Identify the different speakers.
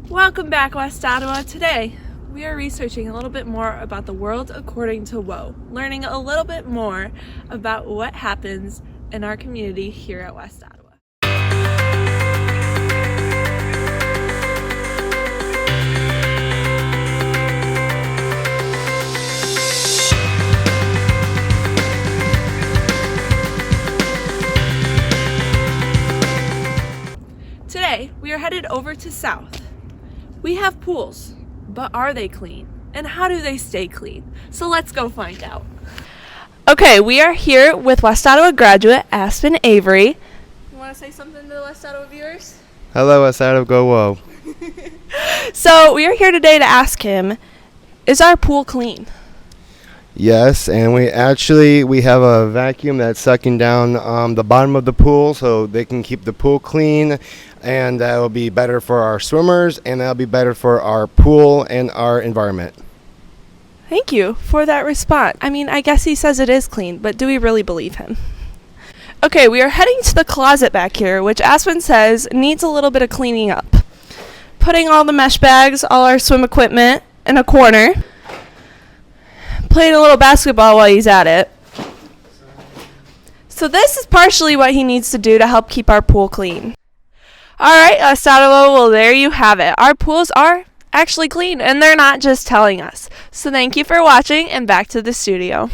Speaker 1: Welcome back, West Ottawa. Today, we are researching a little bit more about the world according to Woe, learning a little bit more about what happens in our community here at West Ottawa. Today, we are headed over to South. We have pools, but are they clean? And how do they stay clean? So let's go find out. Okay, we are here with West Ottawa graduate Aspen Avery. You want to say something to the West Ottawa viewers?
Speaker 2: Hello, West Ottawa, go whoa.
Speaker 1: So we are here today to ask him, is our pool clean?
Speaker 2: Yes, and we have a vacuum that's sucking down the bottom of the pool so they can keep the pool clean, and that will be better for our swimmers, and that'll be better for our pool and our environment.
Speaker 1: Thank you for that response. I mean, I guess he says it is clean, but do we really believe him? Okay, we are heading to the closet back here, which Aspen says needs a little bit of cleaning up. Putting all the mesh bags, all our swim equipment in a corner. Playing a little basketball while he's at it. So this is partially what he needs to do to help keep our pool clean. Alright, West Ottawa, well there you have it. Our pools are actually clean, and they're not just telling us. So thank you for watching, and back to the studio.